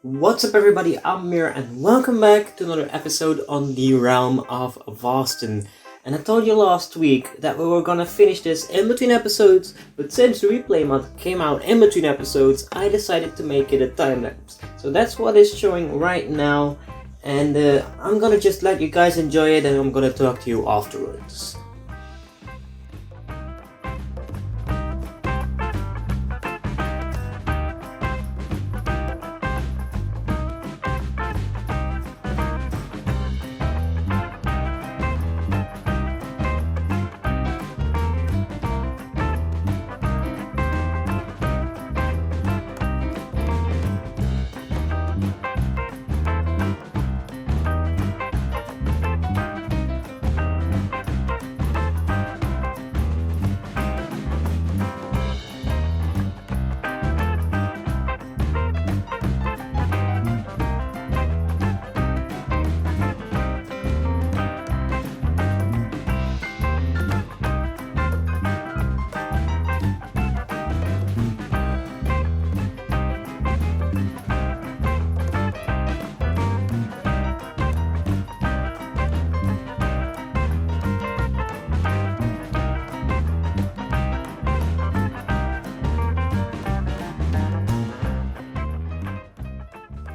What's up everybody, I'm Mir and welcome back to another episode on the realm of Vasten. And I told you last week that we were gonna finish this in between episodes, but since the replay mod came out in between episodes, I decided to make it a time lapse. So that's what is showing right now, and I'm gonna just let you guys enjoy it and I'm gonna talk to you afterwards.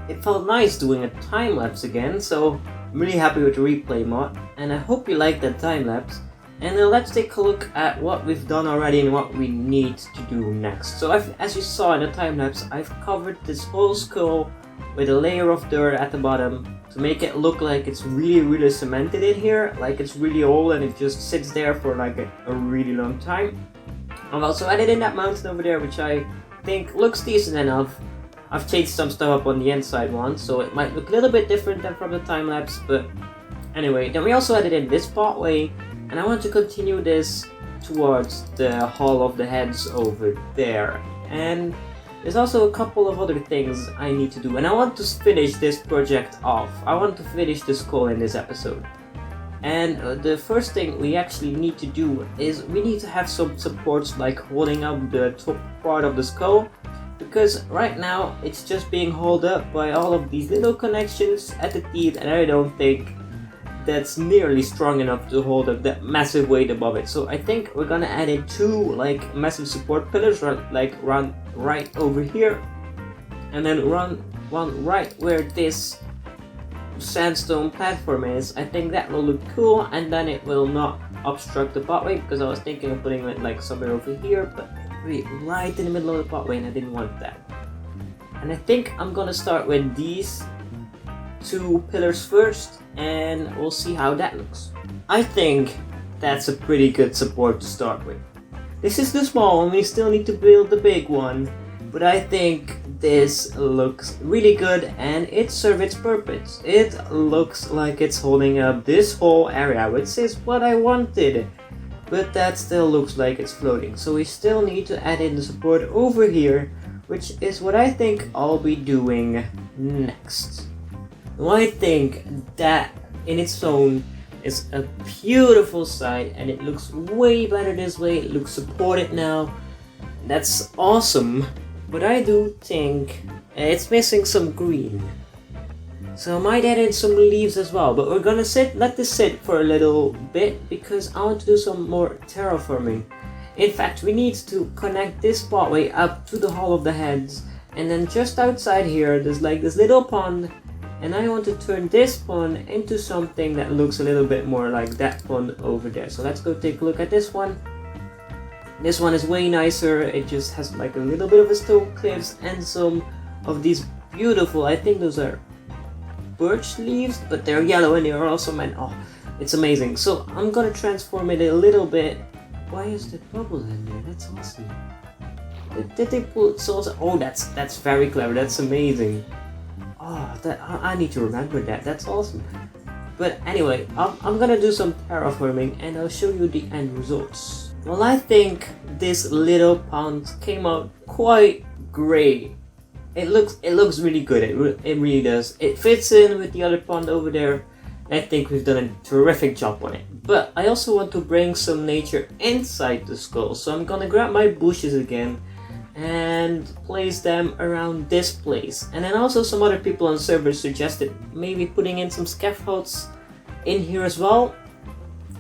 It felt nice doing a time lapse again, so I'm really happy with the replay mod, and I hope you like that time lapse. And let's take a look at what we've done already and what we need to do next. So as you saw in the time lapse, I've covered this whole skull with a layer of dirt at the bottom to make it look like it's really cemented in here, like it's really old and it just sits there for like a really long time. I've also added in that mountain over there, which I think looks decent enough. I've changed some stuff up on the inside one, so it might look a little bit different than from the time lapse, but anyway. Then we also added in this pathway, and I want to continue this towards the Hall of the Heads over there. And there's also a couple of other things I need to do, and I want to finish this project off. I want to finish the skull in this episode. And the first thing we actually need to do is we need to have some supports like holding up the top part of the skull. Because right now it's just being held up by all of these little connections at the teeth, and I don't think that's nearly strong enough to hold up that massive weight above it. So I think we're gonna add in two like massive support pillars, run right over here, and then run one right where this sandstone platform is. I think that will look cool, and then it will not obstruct the pathway, because I was thinking of putting it like somewhere over here, but right in the middle of the pathway, and I didn't want that. And I think I'm gonna start with these two pillars first, and we'll see how that looks. I think that's a pretty good support to start with. This is the small one, we still need to build the big one, but I think this looks really good and it serves its purpose. It looks like it's holding up this whole area, which is what I wanted. But that still looks like it's floating, so we still need to add in the support over here, which is what I think I'll be doing next. Now I think that in its own is a beautiful sight, and it looks way better this way. It looks supported now. That's awesome, but I do think it's missing some green. So I might add in some leaves as well, but we're gonna let this sit for a little bit because I want to do some more terraforming. In fact, we need to connect this pathway up to the Hall of the Heads, and then just outside here there's like this little pond, and I want to turn this pond into something that looks a little bit more like that pond over there. So let's go take a look at this one. This one is way nicer. It just has like a little bit of a stone cliffs and some of these beautiful, I think those are birch leaves, but they're yellow and they're also meant, oh, it's amazing. So I'm gonna transform it a little bit. Why is there bubbles in there? That's awesome. Did they put sauce? Oh, that's very clever. That's amazing. Oh, I need to remember that. That's awesome. But anyway, I'm gonna do some terraforming and I'll show you the end results. Well, I think this little pond came out quite great. It looks really good. It really does. It fits in with the other pond over there. I think we've done a terrific job on it. But I also want to bring some nature inside the skull. So I'm gonna grab my bushes again and place them around this place. And then also some other people on the server suggested maybe putting in some scaffolds in here as well.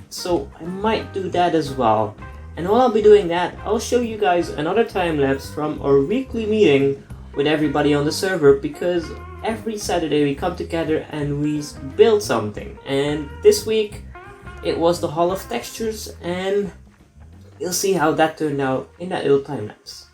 So I might do that as well. And while I'll be doing that, I'll show you guys another time lapse from our weekly meeting with everybody on the server, because every Saturday we come together and we build something. And this week it was the Hall of Textures, and you'll see how that turned out in that little time lapse.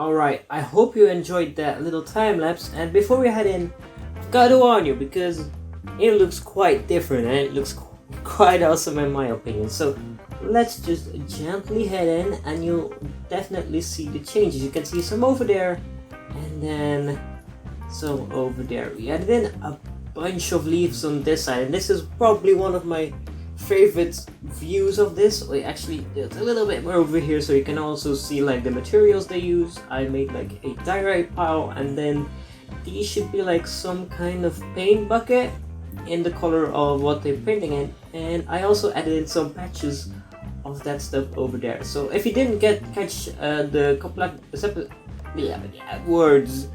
Alright, I hope you enjoyed that little time lapse, and before we head in, I've got to warn you because it looks quite different and it looks quite awesome in my opinion. So let's just gently head in and you'll definitely see the changes. You can see some over there and then some over there. We added in a bunch of leaves on this side, and this is probably one of my favorite views of this. Wait, actually there's a little bit more over here so you can also see like the materials they use. I made like a diorite pile, and then these should be like some kind of paint bucket in the color of what they're painting in, and I also added in some patches of that stuff over there. So if you didn't catch the couple of words,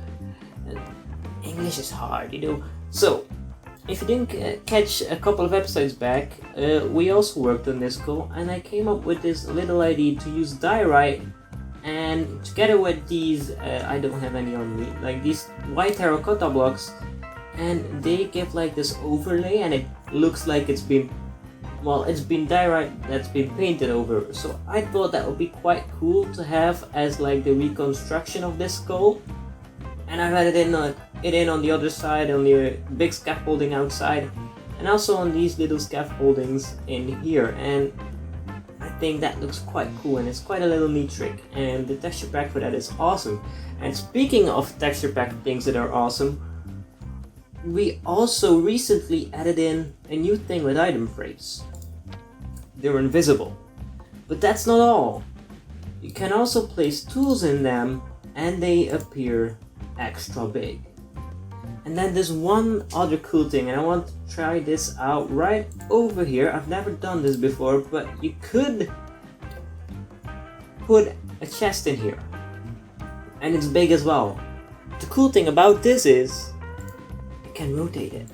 English is hard, you know. So if you didn't catch a couple of episodes back, we also worked on this goal, and I came up with this little idea to use diorite, and together with these, I don't have any on me, like these white terracotta blocks, and they give like this overlay, and it looks like it's been diorite that's been painted over. So I thought that would be quite cool to have as like the reconstruction of this skull, and I've added in on the other side, on the big scaffolding outside, and also on these little scaffoldings in here, and I think that looks quite cool, and it's quite a little neat trick, and the texture pack for that is awesome. And speaking of texture pack things that are awesome, we also recently added in a new thing with item frames. They're invisible, but that's not all. You can also place tools in them and they appear extra big. And then there's one other cool thing, and I want to try this out right over here. I've never done this before, but you could put a chest in here, and it's big as well. The cool thing about this is you can rotate it.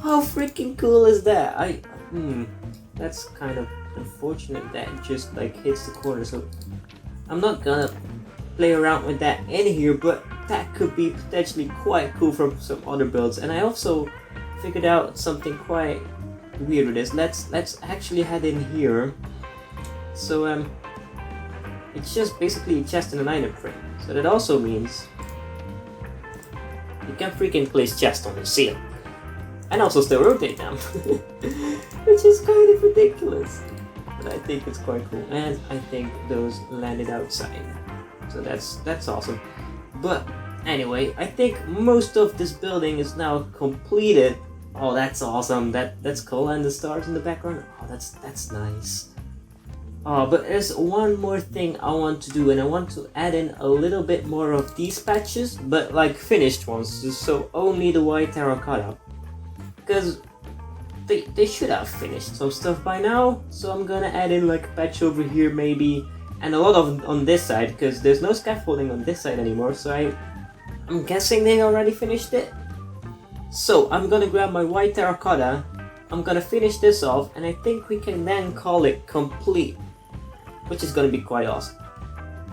How freaking cool is that? That's kind of unfortunate that it just like hits the corner, so I'm not gonna play around with that in here, but that could be potentially quite cool from some other builds. And I also figured out something quite weird with this. Let's actually head in here. So it's just basically a chest and an item frame. So that also means you can freaking place chests on the ceiling and also still rotate them, which is kind of ridiculous. But I think it's quite cool, and I think those landed outside. So that's awesome. But anyway, I think most of this building is now completed. Oh, that's awesome. That's cool. And the stars in the background. Oh, that's nice. Oh, but there's one more thing I want to do, and I want to add in a little bit more of these patches, but like finished ones, so only the white terracotta, because they should have finished some stuff by now. So I'm gonna add in like a patch over here maybe, and a lot of on this side, because there's no scaffolding on this side anymore, so I'm guessing they already finished it. So I'm gonna grab my white terracotta, I'm gonna finish this off, and I think we can then call it complete, which is gonna be quite awesome.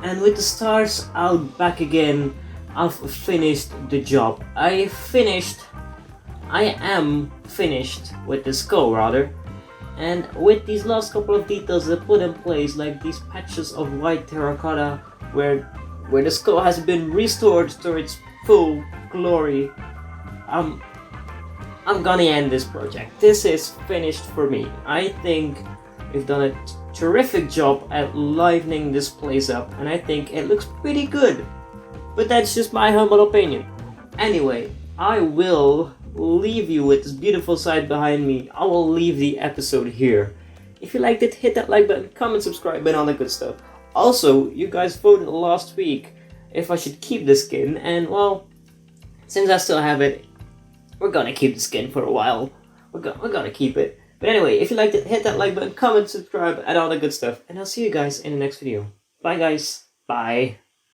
And with the stars out back again, I've finished the job. I am finished with the skull rather. And with these last couple of details I put in place, like these patches of white terracotta where the skull has been restored to its full glory, I'm gonna end this project. This is finished for me. I think we've done a terrific job at livening this place up, and I think it looks pretty good. But that's just my humble opinion. Anyway, I will leave you with this beautiful sight behind me. I will leave the episode here. If you liked it, hit that like button, comment, subscribe, and all that good stuff. Also, you guys voted last week if I should keep the skin, and well, since I still have it, we're gonna keep the skin for a while. We're gonna keep it. But anyway, if you liked it, hit that like button, comment, subscribe, and all that good stuff. And I'll see you guys in the next video. Bye guys. Bye.